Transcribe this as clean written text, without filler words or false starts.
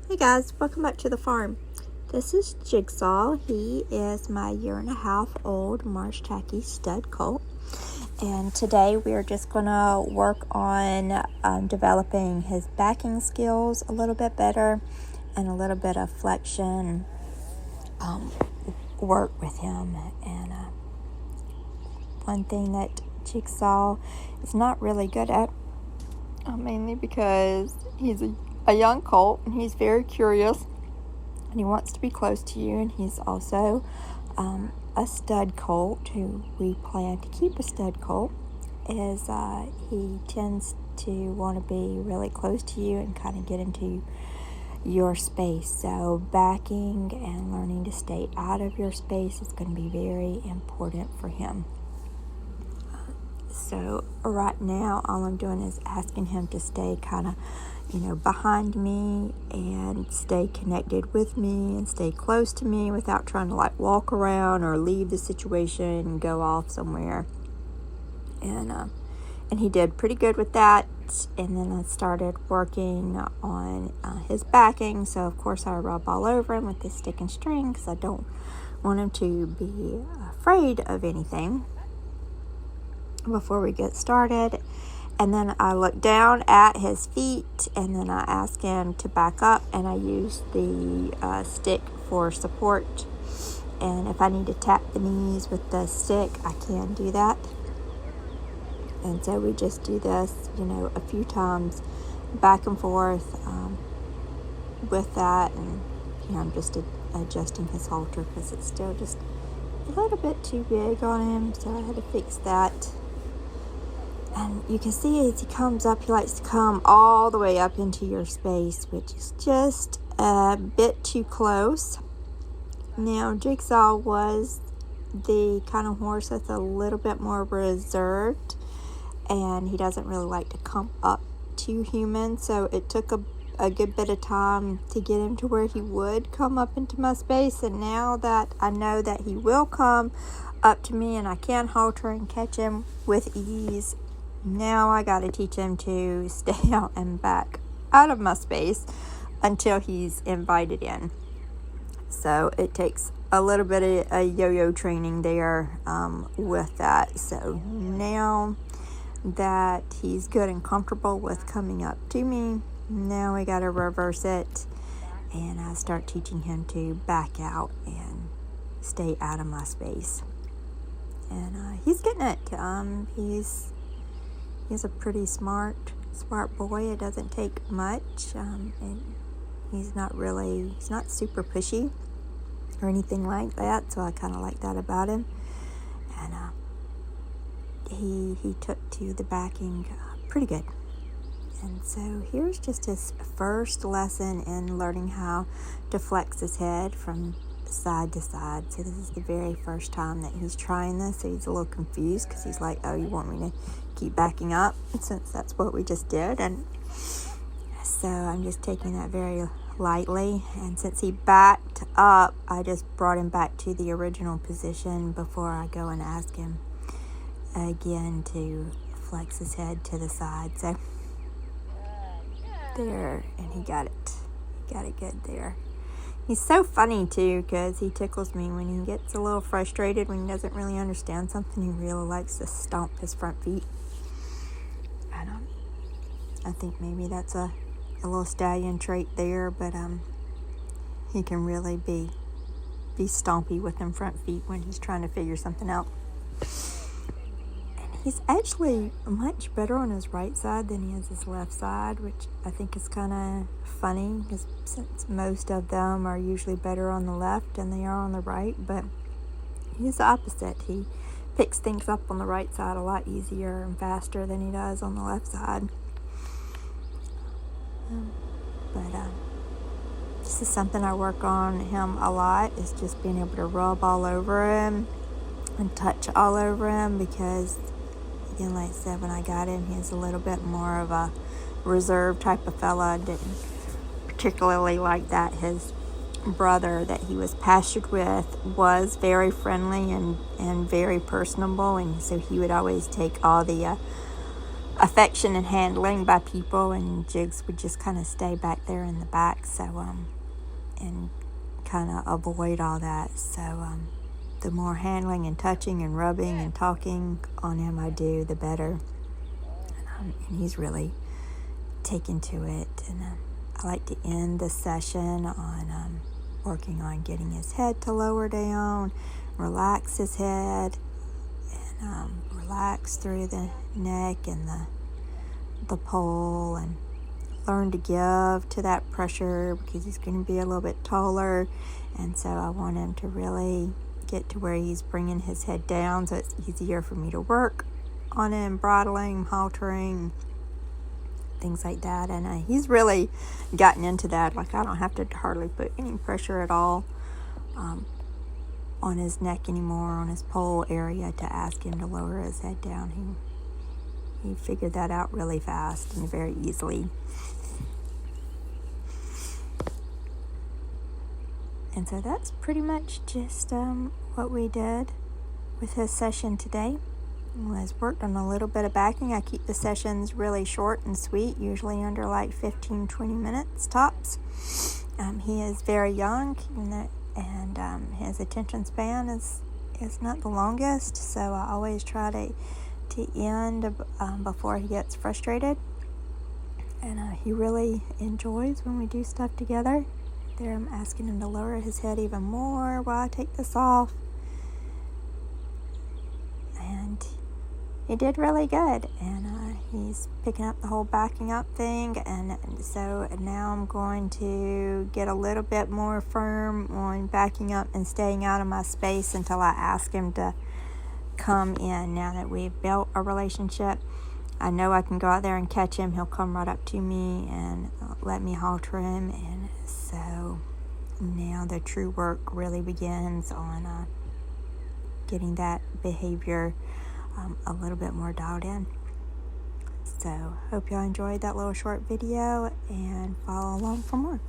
Hey guys, welcome back to the farm. This is Jigsaw. He is my 1.5-year-old marsh tacky stud colt. And today we are just going to work on developing his backing skills a little bit better and a little bit of flexion work with him. And one thing that Jigsaw is not really good at, mainly because he's a young colt and he's very curious and he wants to be close to you, and he's also a stud colt who we plan to keep a stud colt. Is he tends to want to be really close to you and kind of get into your space. So backing and learning to stay out of your space is going to be very important for him. So right now all I'm doing is asking him to stay kind of behind me and stay connected with me and stay close to me without trying to walk around or leave the situation and go off somewhere. And he did pretty good with that. And then I started working on his backing. So of course I rub all over him with this stick and string because I don't want him to be afraid of anything before we get started. And then I look down at his feet, and then I ask him to back up, and I use the stick for support. And if I need to tap the knees with the stick, I can do that. And so we just do this, a few times back and forth with that. And I'm just adjusting his halter because it's still just a little bit too big on him, so I had to fix that. And you can see as he comes up, he likes to come all the way up into your space, which is just a bit too close. Now, Jigsaw was the kind of horse that's a little bit more reserved, and he doesn't really like to come up to humans. So it took a good bit of time to get him to where he would come up into my space. And now that I know that he will come up to me and I can halter and catch him with ease, now I got to teach him to stay out and back out of my space until he's invited in. So it takes a little bit of a yo-yo training there with that. So now that he's good and comfortable with coming up to me, now we got to reverse it, and I start teaching him to back out and stay out of my space. And he's getting it. He's a pretty smart boy. It doesn't take much. And he's not super pushy or anything like that. So I kind of like that about him. And he took to the backing pretty good. And so here's just his first lesson in learning how to flex his head from side to side. So this is the very first time that he's trying this, so he's a little confused because he's like, oh, you want me to keep backing up, since that's what we just did. And so I'm just taking that very lightly, and since he backed up, I just brought him back to the original position before I go and ask him again to flex his head to the side. So there, and he got it good there. He's so funny, too, because he tickles me when he gets a little frustrated, when he doesn't really understand something. He really likes to stomp his front feet. And I think maybe that's a little stallion trait there, but he can really be stompy with them front feet when he's trying to figure something out. He's actually much better on his right side than he is his left side, which I think is kind of funny, because since most of them are usually better on the left than they are on the right. But he's the opposite. He picks things up on the right side a lot easier and faster than he does on the left side. But this is something I work on him a lot, is just being able to rub all over him and touch all over him, because again, like I said, when I got him, he's a little bit more of a reserved type of fella. I didn't particularly like that. His brother that he was pastured with was very friendly and very personable, and so he would always take all the affection and handling by people, and Jigs would just kind of stay back there in the back, so and kind of avoid all that. So the more handling and touching and rubbing and talking on him I do, the better. And he's really taken to it. And I like to end the session on working on getting his head to lower down, relax his head, and relax through the neck and the pole, and learn to give to that pressure because he's going to be a little bit taller, and so I want him to really get to where he's bringing his head down so it's easier for me to work on him, bridling, haltering, things like that. And he's really gotten into that. Like, I don't have to hardly put any pressure at all on his neck anymore, on his pole area, to ask him to lower his head down. He figured that out really fast and very easily. And so that's pretty much just what we did with his session today. Was worked on a little bit of backing. I keep the sessions really short and sweet, usually under like 15-20 minutes tops. He is very young, and his attention span is not the longest, so I always try to end before he gets frustrated. And he really enjoys when we do stuff together. There I'm asking him to lower his head even more while I take this off. And he did really good. And he's picking up the whole backing up thing. And so now I'm going to get a little bit more firm on backing up and staying out of my space until I ask him to come in. Now that we've built a relationship, I know I can go out there and catch him. He'll come right up to me and let me halter him. And so now the true work really begins on getting that behavior a little bit more dialed in. So hope y'all enjoyed that little short video, and follow along for more.